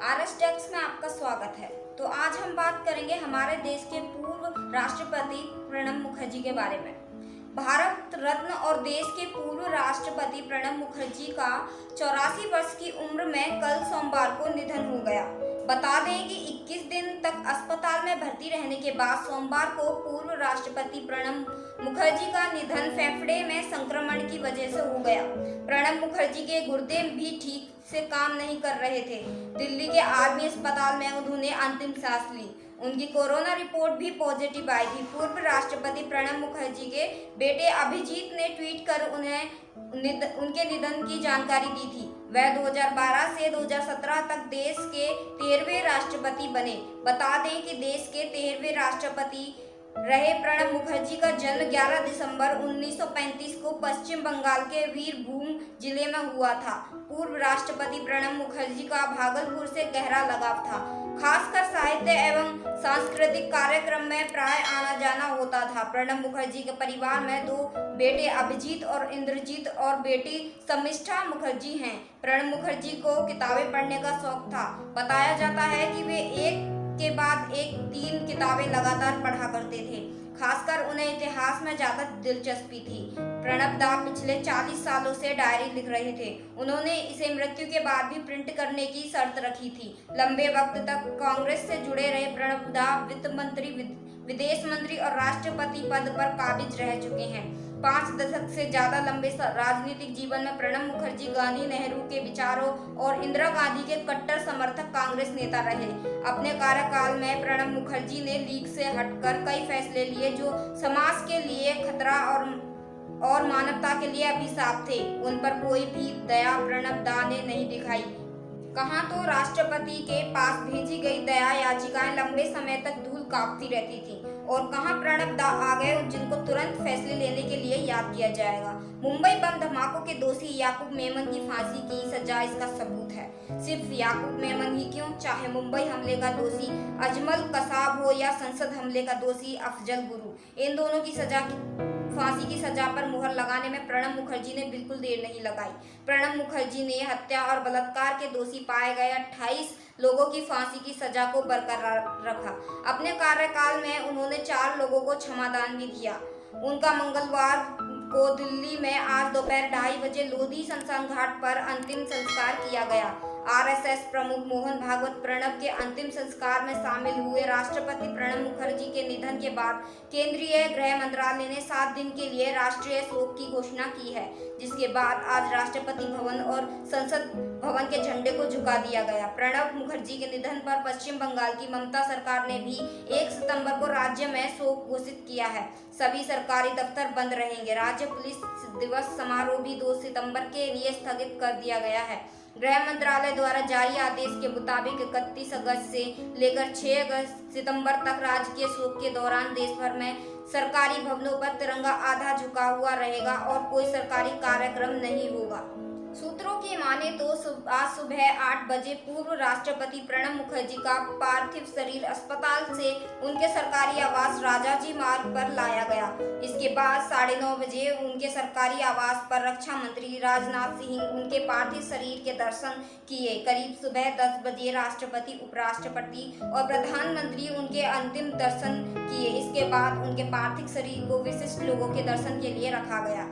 RS tax में आपका स्वागत है। तो आज हम बात करेंगे हमारे देश के पूर्व राष्ट्रपति प्रणब मुखर्जी के बारे में। भारत रत्न और देश के पूर्व राष्ट्रपति प्रणब मुखर्जी का 84 वर्ष की उम्र में कल सोमवार को निधन हो गया। बता दें कि 21 दिन तक अस्पताल में भर्ती रहने के बाद सोमवार को पूर्व राष्ट्रपति प्रणब मुखर्जी का निधन फेफड़े में संक्रमण की वजह से हो गया। प्रणब मुखर्जी के गुर्दे भी ठीक से काम नहीं कर रहे थे। दिल्ली के आर्मी अस्पताल में उन्होंने अंतिम सांस ली। उनकी कोरोना रिपोर्ट भी पॉजिटिव आई थी। पूर्व राष्ट्रपति प्रणब मुखर्जी के बेटे अभिजीत ने ट्वीट कर उनके निधन की जानकारी दी थी। वह 2012 से 2017 तक देश के 13वें राष्ट्रपति बने। बता दें कि देश के 13वें राष्ट्रपति रहे प्रणब मुखर्जी का जन्म 11 दिसंबर 1935 को पश्चिम बंगाल के वीरभूम जिले में हुआ था। पूर्व राष्ट्रपति प्रणब मुखर्जी का भागलपुर से गहरा लगाव था। खासकर साहित्य एवं सांस्कृतिक कार्यक्रम में प्राय आना जाना होता था। प्रणब मुखर्जी के परिवार में 2 बेटे अभिजीत और इंद्रजीत और बेटी शर्मिष्ठा मुखर्जी हैं। प्रणब मुखर्जी को किताबें पढ़ने का शौक था। बताया जाता है कि वे एक के बाद एक 3 किताबें लगातार पढ़ा करते थे। खासकर उन्हें इतिहास में ज्यादा दिलचस्पी थी। प्रणब दा पिछले 40 सालों से डायरी लिख रहे थे। उन्होंने इसे मृत्यु के बाद भी प्रिंट करने की शर्त रखी थी। लंबे वक्त तक कांग्रेस से जुड़े रहे प्रणब दा वित्त मंत्री, विदेश मंत्री और राष्ट्रपति पद पर काबिज रह चुके हैं। 5 दशक से ज्यादा लंबे राजनीतिक जीवन में प्रणब मुखर्जी गांधी नेहरू के विचारों और इंदिरा गांधी के कट्टर समर्थक कांग्रेस नेता रहे। अपने कार्यकाल में प्रणब मुखर्जी ने लीग से हटकर कई फैसले लिए जो समाज के लिए खतरा और मानवता के लिए अभिशाप थे। उन पर कोई भी दया प्रणब दा ने नहीं दिखाई। कहाँ तो राष्ट्रपति के पास भेजी गई दया याचिकाएं लंबे समय तक धूल कांपती रहती थी और कहाँ प्रणब दा आ गए जिनको तुरंत फैसले लेने के लिए याद किया जाएगा। मुंबई बम धमाकों के दोषी याकूब मेमन की फांसी की सजा इसका सबूत है। सिर्फ याकूब मेमन ही क्यों, चाहे मुंबई हमले का दोषी अजमल कसाब हो या संसद हमले का दोषी अफजल गुरु, इन दोनों की फांसी की सजा पर मुहर लगाने में प्रणब मुखर्जी ने बिल्कुल देर नहीं लगाई। प्रणब मुखर्जी ने हत्या और बलात्कार के दोषी पाए गए 28 लोगों की फांसी की सजा को बरकरार रखा। अपने कार्यकाल में उन्होंने 4 लोगों को क्षमादान भी किया। उनका मंगलवार को दिल्ली में आज दोपहर 2:30 बजे लोधी शमशान घाट पर अंतिम संस्कार किया गया। आरएसएस प्रमुख मोहन भागवत प्रणब के अंतिम संस्कार में शामिल हुए। राष्ट्रपति प्रणब मुखर्जी के निधन के बाद केंद्रीय गृह मंत्रालय ने 7 दिन के लिए राष्ट्रीय शोक की घोषणा की है, जिसके बाद आज राष्ट्रपति भवन और संसद भवन के झंडे को झुका दिया गया। प्रणब मुखर्जी के निधन पर पश्चिम बंगाल की ममता सरकार ने भी 1 सितंबर को राज्य में शोक घोषित किया है। सभी सरकारी दफ्तर बंद रहेंगे। राज्य पुलिस दिवस समारोह भी 2 सितंबर के लिए स्थगित कर दिया गया है। गृह मंत्रालय द्वारा जारी आदेश के मुताबिक 31 अगस्त से लेकर 6 सितंबर तक राजकीय शोक के दौरान देश भर में सरकारी भवनों पर तिरंगा आधा झुका हुआ रहेगा और कोई सरकारी कार्यक्रम नहीं होगा। सूत्रों की माने तो आज सुबह 8 बजे पूर्व राष्ट्रपति प्रणब मुखर्जी का पार्थिव शरीर अस्पताल से उनके सरकारी आवास राजाजी मार्ग पर लाया गया। इसके बाद 9:30 बजे उनके सरकारी आवास पर रक्षा मंत्री राजनाथ सिंह उनके पार्थिव शरीर के दर्शन किए। करीब सुबह 10 बजे राष्ट्रपति, उपराष्ट्रपति और प्रधानमंत्री उनके अंतिम दर्शन किए। इसके बाद उनके पार्थिव शरीर को विशिष्ट लोगों के दर्शन के लिए रखा गया।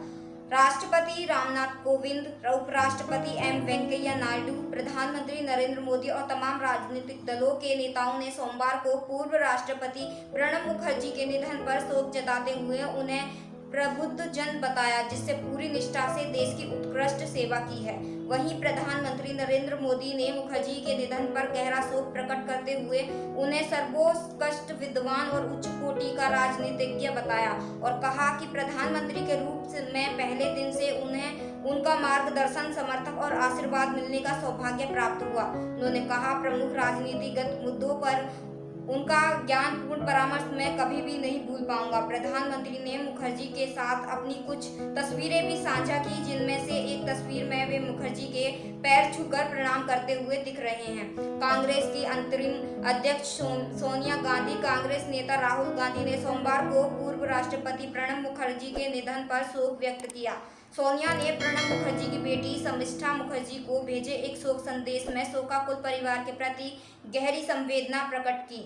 राष्ट्रपति रामनाथ कोविंद, उपराष्ट्रपति एम वेंकैया नायडू, प्रधानमंत्री नरेंद्र मोदी और तमाम राजनीतिक दलों के नेताओं ने सोमवार को पूर्व राष्ट्रपति प्रणब मुखर्जी के निधन पर शोक जताते हुए उन्हें प्रबुद्ध जन बताया, जिससे पूरी निष्ठा से देश की उत्कृष्ट सेवा की है। वहीं प्रधानमंत्री नरेंद्र मोदी ने मुखर्जी के निधन पर गहरा शोक प्रकट करते हुए उन्हें सर्वोत्कृष्ट विद्वान और उच्च कोटि का राजनीतिज्ञ बताया और कहा कि प्रधानमंत्री के रूप में पहले दिन से उन्हें उनका मार्गदर्शन, समर्थक और आशीर्वाद मिलने का सौभाग्य प्राप्त हुआ। उन्होंने कहा, प्रमुख राजनीतिगत मुद्दों पर उनका ज्ञानपूर्ण परामर्श मैं कभी भी नहीं भूल पाऊंगा। प्रधानमंत्री ने मुखर्जी के साथ अपनी कुछ तस्वीरें भी साझा की, जिनमें से एक तस्वीर में वे मुखर्जी के पैर छूकर प्रणाम करते हुए दिख रहे हैं। कांग्रेस की अंतरिम अध्यक्ष सोनिया गांधी, कांग्रेस नेता राहुल गांधी ने सोमवार को पूर्व राष्ट्रपति प्रणब मुखर्जी के निधन पर शोक व्यक्त किया। सोनिया ने प्रणब मुखर्जी की बेटी शर्मिष्ठा मुखर्जी को भेजे एक शोक संदेश में शोकाकुल परिवार के प्रति गहरी संवेदना प्रकट की।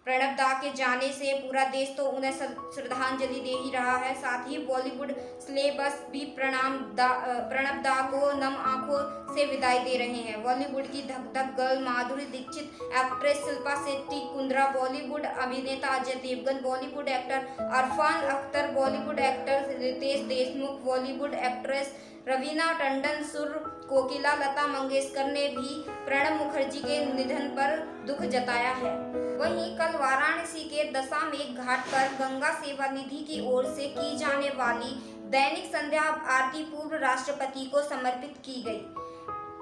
प्रणब दा के जाने से पूरा देश तो उन्हें श्रद्धांजलि दे ही रहा है, साथ ही बॉलीवुड सेलेब्स भी प्रणब दा को नम आंखों से विदाई दे रहे हैं। बॉलीवुड की धक धक गर्ल माधुरी दीक्षित, एक्ट्रेस शिल्पा शेट्टी, कुंद्रा, बॉलीवुड अभिनेता Ajay Devgn, Bollywood actor Arfan Akhtar, Bollywood actor Riteish Deshmukh, Bollywood actress Raveena Tandon, सुर कोकिला लता मंगेशकर ने भी प्रणब मुखर्जी के निधन पर दुख जताया है। वहीं कल वाराणसी के दशामेघ घाट पर गंगा सेवा निधि की ओर से की जाने वाली दैनिक संध्या आरती पूर्व राष्ट्रपति को समर्पित की गई।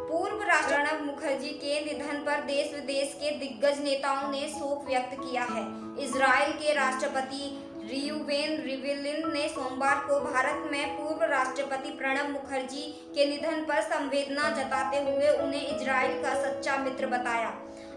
पूर्व राष्ट्रपति प्रणब मुखर्जी के निधन पर देश विदेश के दिग्गज नेताओं ने शोक व्यक्त किया है। इजराइल के राष्ट्रपति रियूवेन रिविलिन ने सोमवार को भारत में पूर्व राष्ट्रपति प्रणब मुखर्जी के निधन पर संवेदना जताते हुए उन्हें इजराइल का सच्चा मित्र बताया।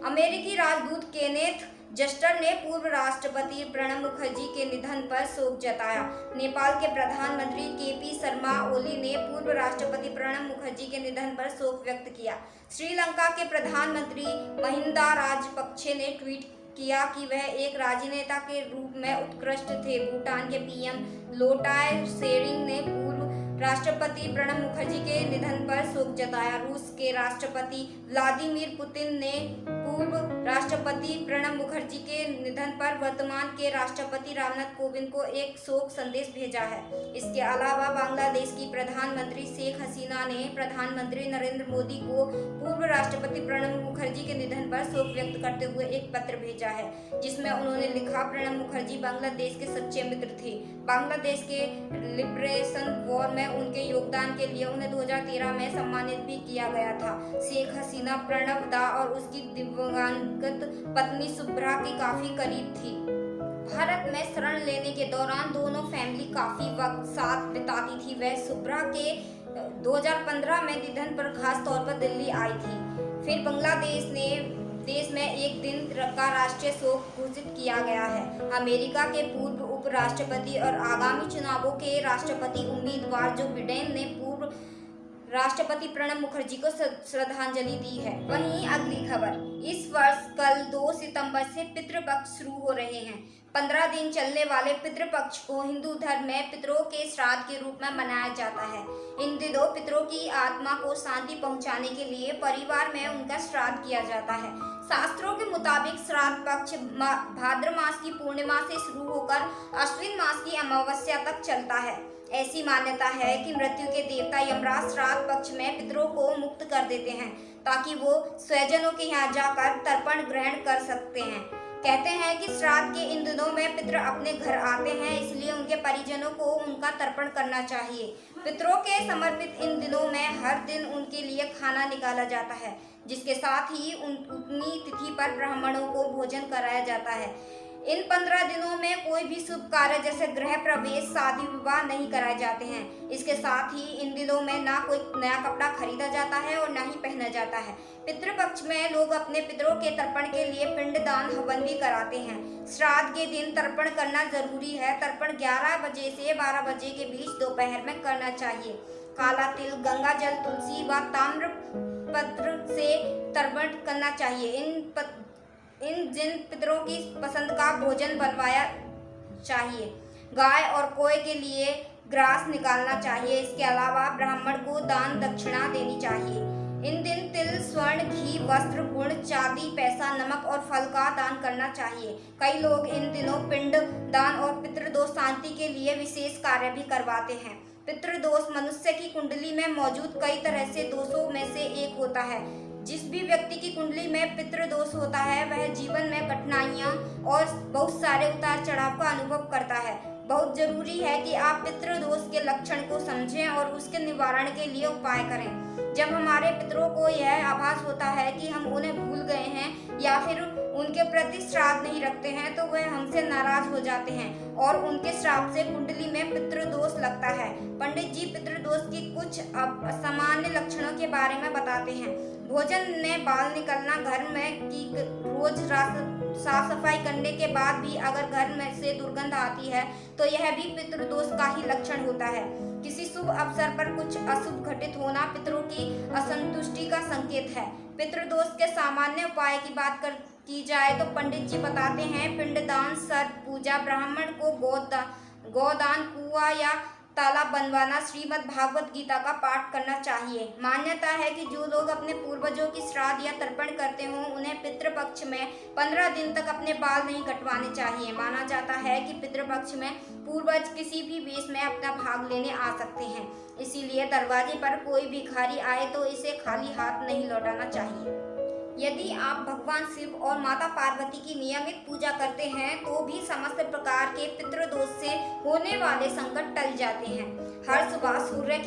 अमेरिकी राजदूत केनेथ जस्टर ने पूर्व राष्ट्रपति प्रणब मुखर्जी के निधन पर शोक जताया। नेपाल के प्रधानमंत्री केपी शर्मा ओली ने पूर्व राष्ट्रपति प्रणब मुखर्जी के निधन पर शोक व्यक्त किया। श्रीलंका के प्रधानमंत्री महिंदा राजपक्षे ने ट्वीट किया कि वह एक राजनेता के रूप में उत्कृष्ट थे। भूटान के पीएम लोटाय शेरिंग ने पूर्व राष्ट्रपति प्रणब मुखर्जी के निधन पर शोक जताया। रूस के राष्ट्रपति व्लादिमीर पुतिन ने पूर्व राष्ट्रपति प्रणब मुखर्जी के निधन पर वर्तमान के राष्ट्रपति रामनाथ कोविंद को एक शोक संदेश भेजा है। इसके अलावा बांग्लादेश की प्रधानमंत्री शेख हसीना ने प्रधानमंत्री नरेंद्र मोदी को पूर्व राष्ट्रपति प्रणब मुखर्जी के निधन पर शोक व्यक्त करते हुए एक पत्र भेजा है, जिसमें उन्होंने लिखा, प्रणब मुखर्जी बांग्लादेश के सच्चे मित्र थे। बांग्लादेश के लिबरेशन वॉर में उनके योगदान के लिए उन्हें 2013 में सम्मानित भी किया गया था। शेख हसीना प्रणब दा और उसकी दिवंगत पत्नी शुभ्रा की काफी करीब थी। भारत में शरण लेने के दौरान दोनों फैमिली काफी वक्त साथ बिताती थी। वह शुभ्रा के 2015 में निधन पर खास तौर पर दिल्ली आई थी। फिर बांग्लादेश में एक दिन का राष्ट्रीय शोक घोषित किया गया है। अमेरिका के पूर्व उपराष्ट्रपति और आगामी चुनावों के राष्ट्रपति उम्मीदवार जो बिडेन ने पूर्व राष्ट्रपति प्रणब मुखर्जी को श्रद्धांजलि दी है। वहीं अगली खबर, इस वर्ष कल 2 सितंबर से पितृपक्ष शुरू हो रहे हैं। 15 दिन चलने वाले पितृपक्ष को हिंदू धर्म में पितरों के श्राद्ध के रूप में मनाया जाता है। इन दिनों पितरों की आत्मा को शांति पहुंचाने के लिए परिवार में उनका श्राद्ध किया जाता है। शास्त्रों के मुताबिक श्राद्ध पक्ष भाद्र मास की पूर्णिमा से शुरू होकर अश्विन मास की अमावस्या तक चलता है। ऐसी मान्यता है कि मृत्यु के देवता यमराज श्राद्ध पक्ष में पितरों को मुक्त कर देते हैं, ताकि वो स्वजनों के यहाँ जाकर तर्पण ग्रहण कर सकते हैं। कहते हैं कि श्राद्ध के इन दिनों में पितर अपने घर आते हैं, इसलिए उनके परिजनों को उनका तर्पण करना चाहिए। पितरों के समर्पित इन दिनों में हर दिन उनके लिए खाना निकाला जाता है, जिसके साथ ही उतनी तिथि पर ब्राह्मणों को भोजन कराया जाता है। इन 15 दिनों में कोई भी शुभ कार्य जैसे गृह प्रवेश, शादी विवाह नहीं कराए जाते हैं। इसके साथ ही इन दिनों में ना कोई नया कपड़ा खरीदा जाता है और ना ही पहना जाता है। पितृपक्ष में लोग अपने पितरों के तर्पण के लिए पिंडदान हवन भी कराते हैं। श्राद्ध के दिन तर्पण करना जरूरी है। तर्पण 11 बजे से 12 बजे के बीच दोपहर में करना चाहिए। काला तिल, गंगा जल, तुलसी व ताम्र पत्र से तर्पण करना चाहिए। इन जिन पितरों की पसंद का भोजन बनवाया चाहिए। गाय और कोय के लिए ग्रास निकालना चाहिए। इसके अलावा ब्राह्मण को दान दक्षिणा देनी चाहिए। इन दिन तिल, स्वर्ण, घी, वस्त्र, गुड़, चांदी, पैसा, नमक और फल का दान करना चाहिए। कई लोग इन दिनों पिंड दान और पितृदोष शांति के लिए विशेष कार्य भी करवाते हैं। पितृदोष मनुष्य की कुंडली में मौजूद कई तरह से दोषों में से एक होता है। जिस भी व्यक्ति की कुंडली में पितृदोष होता है वह जीवन में कठिनाइयां और बहुत सारे उतार चढ़ाव का अनुभव करता है। बहुत जरूरी है कि आप पितृदोष के लक्षण को समझें और उसके निवारण के लिए उपाय करें। जब हमारे पितरों को यह आभास होता है कि हम उन्हें भूल गए हैं या फिर उनके प्रति श्राद्ध नहीं रखते हैं तो वह हमसे नाराज हो जाते हैं और उनके श्राप से कुंडली में पितृदोष लगता है। पंडित जी पितृदोष की कुछ सामान्य लक्षणों के बारे में बताते हैं। भोजन में बाल निकलना, घर में की रोज साफ सफाई करने के बाद भी अगर घर में से दुर्गंध आती है तो यह भी पितृदोष का ही लक्षण होता है। किसी शुभ अवसर पर कुछ अशुभ घटित होना पितरों की असंतुष्टि का संकेत है। पितृदोष के सामान्य उपाय की बात की जाए तो पंडित जी बताते हैं पिंडदान, सर्प पूजा, ब्राह्मण को गोदान, कुआं या तालाब बनवाना, श्रीमद् भागवत गीता का पाठ करना चाहिए। मान्यता है कि जो लोग अपने पूर्वजों की श्राद्ध या तर्पण करते हों उन्हें पितृपक्ष में 15 दिन तक अपने बाल नहीं कटवाने चाहिए। माना जाता है कि पितृपक्ष में पूर्वज किसी भी वेश में अपना भाग लेने आ सकते हैं, इसीलिए दरवाजे पर कोई भिखारी आए तो इसे खाली हाथ नहीं लौटाना चाहिए। यदि आप भगवान शिव और माता पार्वती की नियमित पूजा करते हैं तो भी समस्त प्रकार के पितृदोष से होने वाले संकट टल जाते हैं। हर सुबह सूर्य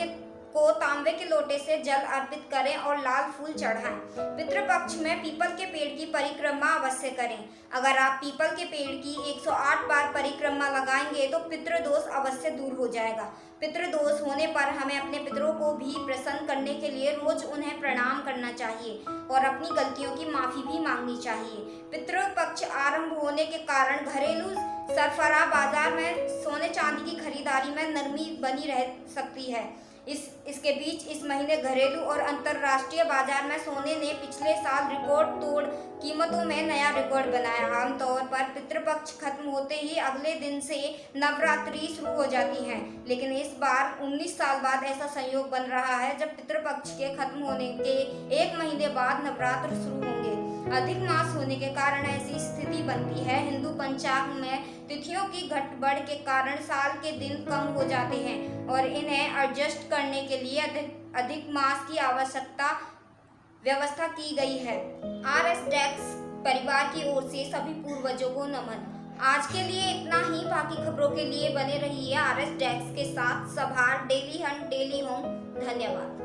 को तांबे के लोटे से जल अर्पित करें और लाल फूल चढ़ाएं। पितृपक्ष में पीपल के पेड़ की परिक्रमा अवश्य करें। अगर आप पीपल के पेड़ की 108 बार परिक्रमा लगाएंगे तो पितृदोष अवश्य दूर हो जाएगा। पितृदोष होने पर हमें अपने पितरों को भी प्रसन्न करने के लिए रोज उन्हें प्रणाम करना चाहिए और अपनी गलतियों की माफी भी मांगनी चाहिए। पितृपक्ष आरंभ होने के कारण घरेलू सरफराह बाजार में सोने चांदी की खरीदारी में नरमी बनी रह सकती है। इसके बीच इस महीने घरेलू और अंतर्राष्ट्रीय बाजार में सोने ने पिछले साल रिकॉर्ड तोड़ कीमतों में नया रिकॉर्ड बनाया। आमतौर पर पितृपक्ष खत्म होते ही अगले दिन से नवरात्रि शुरू हो जाती है, लेकिन इस बार 19 साल बाद ऐसा संयोग बन रहा है जब पितृपक्ष के खत्म होने के 1 महीने बाद नवरात्र शुरू होंगे। अधिक मास होने के कारण ऐसी स्थिति बनती है। हिंदू पंचांग में तिथियों की घटबढ़ के कारण साल के दिन कम हो जाते हैं और इन्हें एडजस्ट करने के लिए अधिक मास की व्यवस्था की गई है। RS टैक्स परिवार की ओर से सभी पूर्वजों को नमन। आज के लिए इतना ही। बाकी खबरों के लिए बने रहिए RS टैक्स के साथ। सभार डेली हंट डेली होम। धन्यवाद।